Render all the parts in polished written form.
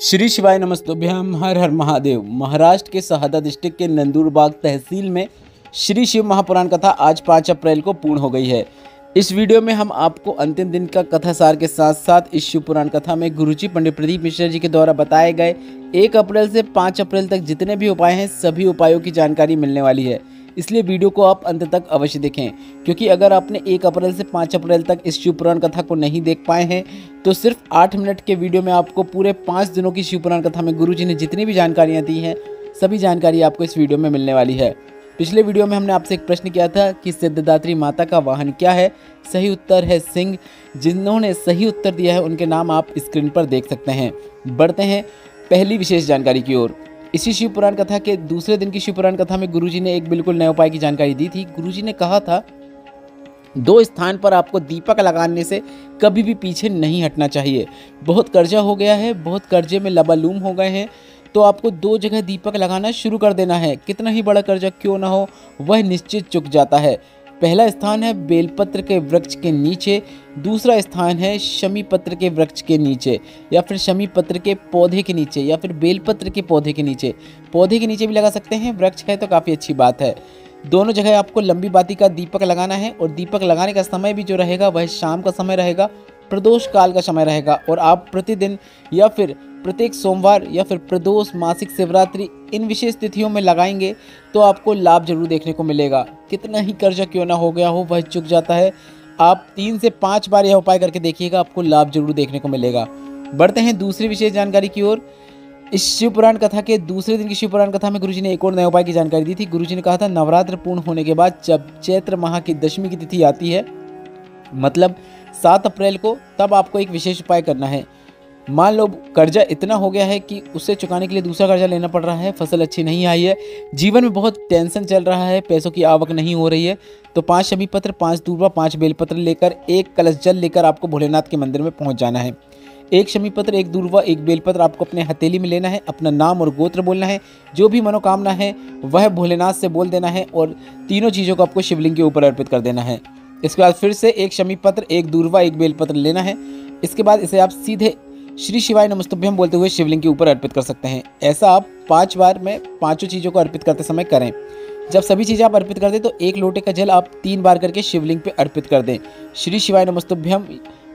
श्री शिवाय नमस्तुभ्यम। हर हर महादेव। महाराष्ट्र के शहादा डिस्ट्रिक्ट के नंदुरबाग तहसील में श्री शिव महापुराण कथा आज 5 अप्रैल को पूर्ण हो गई है। इस वीडियो में हम आपको अंतिम दिन का कथा सार के साथ साथ इस शिव पुराण कथा में गुरुजी पंडित प्रदीप मिश्रा जी के द्वारा बताए गए 1 अप्रैल से 5 अप्रैल तक जितने भी उपाय हैं सभी उपायों की जानकारी मिलने वाली है। इसलिए वीडियो को आप अंत तक अवश्य देखें, क्योंकि अगर आपने 1 अप्रैल से 5 अप्रैल तक इस शिव पुराण कथा को नहीं देख पाए हैं तो सिर्फ 8 मिनट के वीडियो में आपको पूरे 5 दिनों की शिव पुराण कथा में गुरुजी ने जितनी भी जानकारियाँ दी हैं सभी जानकारी आपको इस वीडियो में मिलने वाली है। पिछले वीडियो में हमने आपसे एक प्रश्न किया था कि सिद्धदात्री माता का वाहन क्या है। सही उत्तर है सिंह। जिन्होंने सही उत्तर दिया है उनके नाम आप स्क्रीन पर देख सकते हैं। बढ़ते हैं पहली विशेष जानकारी की ओर। इसी शिव पुराण कथा के दूसरे दिन की शिव पुराण कथा में गुरुजी ने एक बिल्कुल नए उपाय की जानकारी दी थी। गुरुजी ने कहा था 2 स्थान पर आपको दीपक लगाने से कभी भी पीछे नहीं हटना चाहिए। बहुत कर्जा हो गया है, बहुत कर्जे में लबालूम हो गए हैं, तो आपको 2 जगह दीपक लगाना शुरू कर देना है। कितना ही बड़ा कर्जा क्यों ना हो वह निश्चित चुक जाता है। पहला स्थान है बेलपत्र के वृक्ष के नीचे, दूसरा स्थान है शमी पत्र के वृक्ष के नीचे या फिर शमी पत्र के पौधे के नीचे या फिर बेलपत्र के पौधे के नीचे। पौधे के नीचे भी लगा सकते हैं, वृक्ष है तो काफ़ी अच्छी बात है। दोनों जगह आपको लंबी बाती का दीपक लगाना है और दीपक लगाने का समय भी जो रहेगा वह शाम का समय रहेगा, प्रदोष काल का समय रहेगा। और आप प्रतिदिन या फिर प्रत्येक सोमवार या फिर प्रदोष, मासिक शिवरात्रि इन विशेष तिथियों में लगाएंगे तो आपको लाभ जरूर देखने को मिलेगा। कितना ही कर्जा क्यों ना हो गया हो वह चुक जाता है। आप 3 से 5 बार यह उपाय करके देखिएगा, आपको लाभ जरूर देखने को मिलेगा। बढ़ते हैं दूसरी विशेष जानकारी की ओर। इस शिव पुराण कथा के दूसरे दिन की शिव पुराण कथा में गुरुजी ने एक और नए उपाय की जानकारी दी थी। गुरुजी ने कहा था नवरात्र पूर्ण होने के बाद जब चैत्र माह की दशमी की तिथि आती है, मतलब 7 अप्रैल को, तब आपको एक विशेष उपाय करना है। मान लो कर्जा इतना हो गया है कि उसे चुकाने के लिए दूसरा कर्जा लेना पड़ रहा है, फसल अच्छी नहीं आई है, जीवन में बहुत टेंशन चल रहा है, पैसों की आवक नहीं हो रही है, तो 5 शमी पत्र, 5 दूर्वा, 5 बेलपत्र लेकर 1 कलश जल लेकर आपको भोलेनाथ के मंदिर में पहुंच जाना है। 1 शमी पत्र, 1 दूर्वा, 1 बेलपत्र आपको अपने हथेली में लेना है, अपना नाम और गोत्र बोलना है, जो भी मनोकामना है वह भोलेनाथ से बोल देना है और तीनों चीज़ों को आपको शिवलिंग के ऊपर अर्पित कर देना है। इसके बाद फिर से 1 शमी पत्र, 1 दूर्वा, 1 बेलपत्र लेना है। इसके बाद इसे आप सीधे श्री शिवाय नमस्तुभ्यम बोलते हुए शिवलिंग के ऊपर अर्पित कर सकते हैं। ऐसा आप 5 बार में 5 चीज़ों को अर्पित करते समय करें। जब सभी चीज़ें आप अर्पित कर दें तो 1 लोटे का जल आप 3 बार करके शिवलिंग पे अर्पित कर दें। श्री शिवाय नमस्तुभ्यम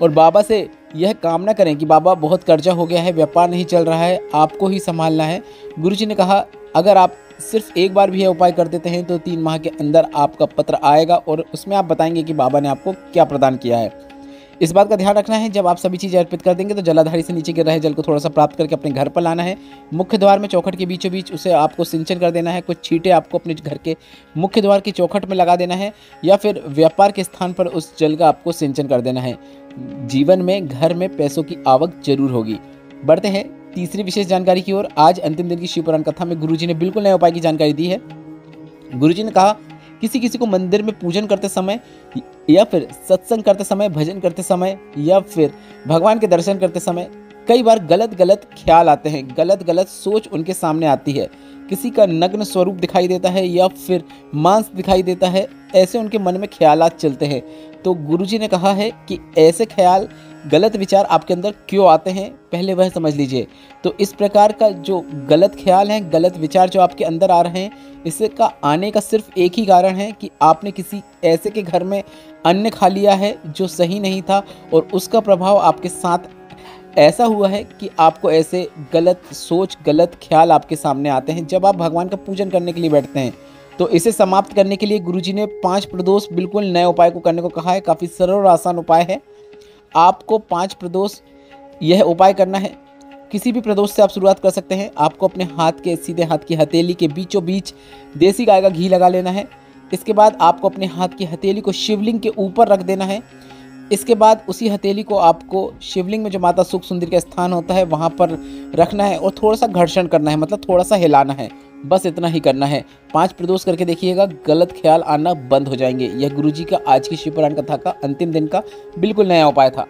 और बाबा से यह कामना करें कि बाबा बहुत कर्जा हो गया है, व्यापार नहीं चल रहा है, आपको ही संभालना है। गुरुजी ने कहा अगर आप सिर्फ 1 बार भी यह उपाय कर देते हैं तो 3 माह के अंदर आपका पत्र आएगा और उसमें आप बताएंगे कि बाबा ने आपको क्या प्रदान किया है। इस बात का ध्यान रखना है, जब आप सभी चीज़ें अर्पित कर देंगे तो जलाधारी से नीचे गिर रहे जल को थोड़ा सा प्राप्त करके अपने घर पर लाना है। मुख्य द्वार में चौखट के बीचों बीच उसे आपको सिंचन कर देना है। कुछ छींटे आपको अपने घर के मुख्य द्वार की चौखट में लगा देना है या फिर व्यापार के स्थान पर उस जल का आपको सिंचन कर देना है। जीवन में, घर में पैसों की आवक जरूर होगी। बढ़ते हैं तीसरी विशेष जानकारी की ओर। आज अंतिम दिन की शिव पुराण कथा में गुरुजी ने बिल्कुल नए उपाय की जानकारी दी है। गुरुजी ने कहा किसी को मंदिर में पूजन करते समय या फिर सत्संग करते समय, भजन करते समय या फिर भगवान के दर्शन करते समय कई बार गलत ख्याल आते हैं, गलत सोच उनके सामने आती है। किसी का नग्न स्वरूप दिखाई देता है या फिर मांस दिखाई देता है, ऐसे उनके मन में ख्यालात चलते हैं। तो गुरुजी ने कहा है कि ऐसे ख्याल, गलत विचार आपके अंदर क्यों आते हैं पहले वह समझ लीजिए। तो इस प्रकार का जो गलत ख्याल है, गलत विचार जो आपके अंदर आ रहे हैं, इसका आने का सिर्फ एक ही कारण है कि आपने किसी ऐसे के घर में अन्न खा लिया है जो सही नहीं था और उसका प्रभाव आपके साथ ऐसा हुआ है कि आपको ऐसे गलत सोच, गलत ख्याल आपके सामने आते हैं जब आप भगवान का पूजन करने के लिए बैठते हैं। तो इसे समाप्त करने के लिए गुरुजी ने 5 प्रदोष बिल्कुल नए उपाय को करने को कहा है। काफ़ी सरल और आसान उपाय है। आपको 5 प्रदोष यह उपाय करना है। किसी भी प्रदोष से आप शुरुआत कर सकते हैं। आपको अपने हाथ के सीधे हाथ की हथेली के बीचों बीच देसी गाय का घी लगा लेना है। इसके बाद आपको अपने हाथ की हथेली को शिवलिंग के ऊपर रख देना है। इसके बाद उसी हथेली को आपको शिवलिंग में जो माता सुख सुंदरी का स्थान होता है वहाँ पर रखना है और थोड़ा सा घर्षण करना है, मतलब थोड़ा सा हिलाना है। बस इतना ही करना है। 5 प्रदोष करके देखिएगा, गलत ख्याल आना बंद हो जाएंगे। यह गुरुजी का आज की शिव पुराण कथा का अंतिम दिन का बिल्कुल नया उपाय था।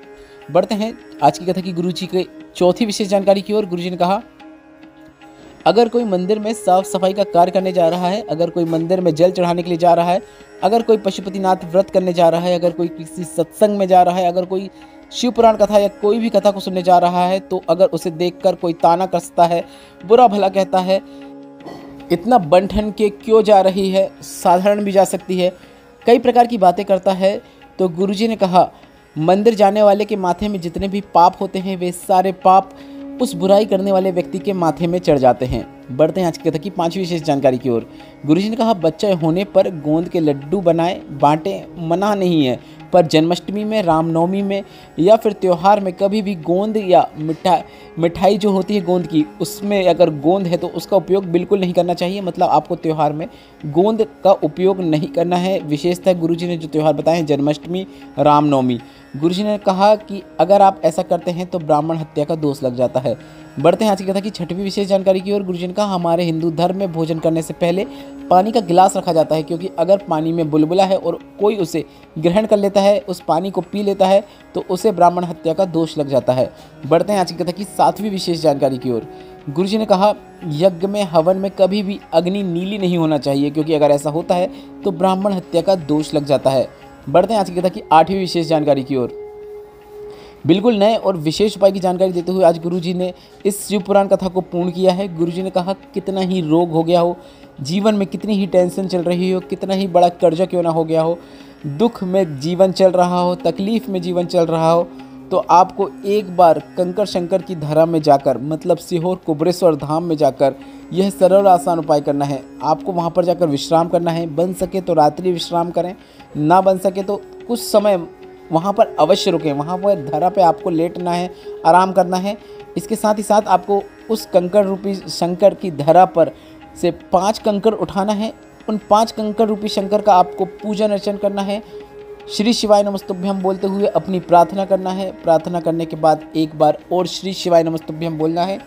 बढ़ते हैं आज की कथा की गुरुजी की चौथी विशेष जानकारी की ओर। गुरुजी ने कहा अगर कोई मंदिर में साफ सफाई का कार्य करने जा रहा है, अगर कोई मंदिर में जल चढ़ाने के लिए जा रहा है, अगर कोई पशुपतिनाथ व्रत करने जा रहा है, अगर कोई किसी सत्संग में जा रहा है, अगर कोई शिव पुराण कथा या कोई भी कथा को सुनने जा रहा है तो अगर उसे देखकर कोई ताना कसता है, बुरा भला कहता है, इतना बंठन के क्यों जा रही है, साधारण भी जा सकती है, कई प्रकार की बातें करता है, तो गुरुजी ने कहा मंदिर जाने वाले के माथे में जितने भी पाप होते हैं वे सारे पाप उस बुराई करने वाले व्यक्ति के माथे में चढ़ जाते हैं। बढ़ते हैं आज की कथा की 5वीं विशेष जानकारी की ओर। गुरुजी ने कहा बच्चा होने पर गोंद के लड्डू बनाए बांटें मना नहीं है, पर जन्माष्टमी में, रामनवमी में या फिर त्यौहार में कभी भी गोंद या मिठाई जो होती है गोंद की, उसमें अगर गोंद है तो उसका उपयोग बिल्कुल नहीं करना चाहिए। मतलब आपको त्यौहार में गोंद का उपयोग नहीं करना है। विशेषतः गुरुजी ने जो त्यौहार बताए हैं जन्माष्टमी, रामनवमी, गुरुजी ने कहा कि अगर आप ऐसा करते हैं तो ब्राह्मण हत्या का दोष लग जाता है। बढ़ते हैं आज की कथा की 6वीं विशेष जानकारी की ओर। गुरुजी ने कहा हमारे हिंदू धर्म में भोजन करने से पहले पानी का गिलास रखा जाता है, क्योंकि अगर पानी में बुलबुला है और कोई उसे ग्रहण कर लेता है, उस पानी को पी लेता है, तो उसे ब्राह्मण हत्या का दोष लग जाता है। बढ़ते हैं आज की कथा की 7वीं विशेष जानकारी की ओर। गुरुजी ने कहा यज्ञ में, हवन में कभी भी अग्नि नीली नहीं होना चाहिए, क्योंकि अगर ऐसा होता है तो ब्राह्मण हत्या का दोष लग जाता है। बढ़ते हैं आज की कथा की 8वीं विशेष जानकारी की ओर। बिल्कुल नए और विशेष उपाय की जानकारी देते हुए आज गुरुजी ने इस शिव पुराण कथा को पूर्ण किया है। गुरुजी ने कहा कितना ही रोग हो गया हो, जीवन में कितनी ही टेंशन चल रही हो, कितना ही बड़ा कर्जा क्यों ना हो गया हो, दुख में जीवन चल रहा हो, तकलीफ में जीवन चल रहा हो, तो आपको एक बार कंकर शंकर की धरा में जाकर, मतलब सीहोर कुबरेश्वर धाम में जाकर यह सरल आसान उपाय करना है। आपको वहाँ पर जाकर विश्राम करना है। बन सके तो रात्रि विश्राम करें, ना बन सके तो कुछ समय वहाँ पर अवश्य रुकें। वहाँ पर धरा पे आपको लेटना है, आराम करना है। इसके साथ ही साथ आपको उस कंकर रूपी शंकर की धरा पर से 5 कंकर उठाना है। उन 5 कंकर रूपी शंकर का आपको पूजन अर्चन करना है। श्री शिवाय नमस्तुभ्यम बोलते हुए अपनी प्रार्थना करना है। प्रार्थना करने के बाद एक बार और श्री शिवाय नमस्तुभ्यम बोलना है।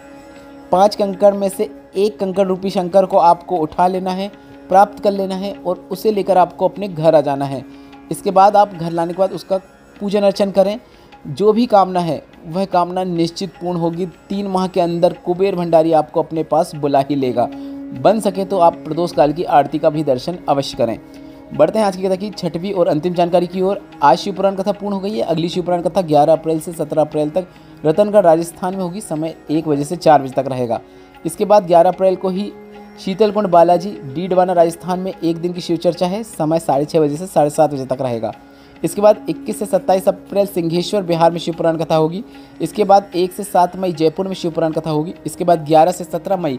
5 कंकर में से 1 कंकर रूपी शंकर को आपको उठा लेना है, प्राप्त कर लेना है और उसे लेकर आपको अपने घर आ जाना है। इसके बाद आप घर लाने के बाद उसका पूजन अर्चन करें। जो भी कामना है वह कामना निश्चित पूर्ण होगी। 3 माह के अंदर कुबेर भंडारी आपको अपने पास बुला ही लेगा। बन सके तो आप प्रदोष काल की आरती का भी दर्शन अवश्य करें। बढ़ते हैं आज की कथा की 6वीं और अंतिम जानकारी की ओर। आज शिव पुराण कथा पूर्ण हो गई है। अगली शिव पुराण कथा 11 अप्रैल से 17 अप्रैल तक रतनगढ़ राजस्थान में होगी। समय 1 बजे से 4 बजे तक रहेगा। इसके बाद 11 अप्रैल को ही शीतलकुंड बालाजी, डीडवाना राजस्थान में 1 दिन की शिव चर्चा है। समय 6:30 बजे से 7:30 बजे तक रहेगा। इसके बाद 21 से 27 अप्रैल सिंघेश्वर बिहार में शिव पुराण कथा होगी। इसके बाद 1 से 7 मई जयपुर में शिव पुराण कथा होगी। इसके बाद 11 से 17 मई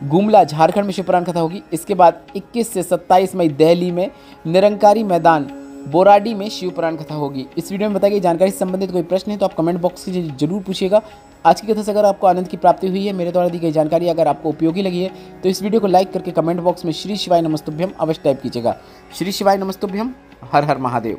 गुमला झारखंड में शिव पुराण कथा होगी। इसके बाद 21 से 27 मई दिल्ली में निरंकारी मैदान बोराडी में शिव पुराण कथा होगी। इस वीडियो में बताई गई जानकारी से संबंधित कोई प्रश्न है तो आप कमेंट बॉक्स से जरूर पूछिएगा। आज की कथा से अगर आपको आनंद की प्राप्ति हुई है, मेरे द्वारा दी गई जानकारी अगर आपको उपयोगी लगी है, तो इस वीडियो को लाइक करके कमेंट बॉक्स में श्री शिवाय नमस्तुभ्यम अवश्य टाइप कीजिएगा। श्री शिवाय नमस्तुभ्यम। हर हर महादेव।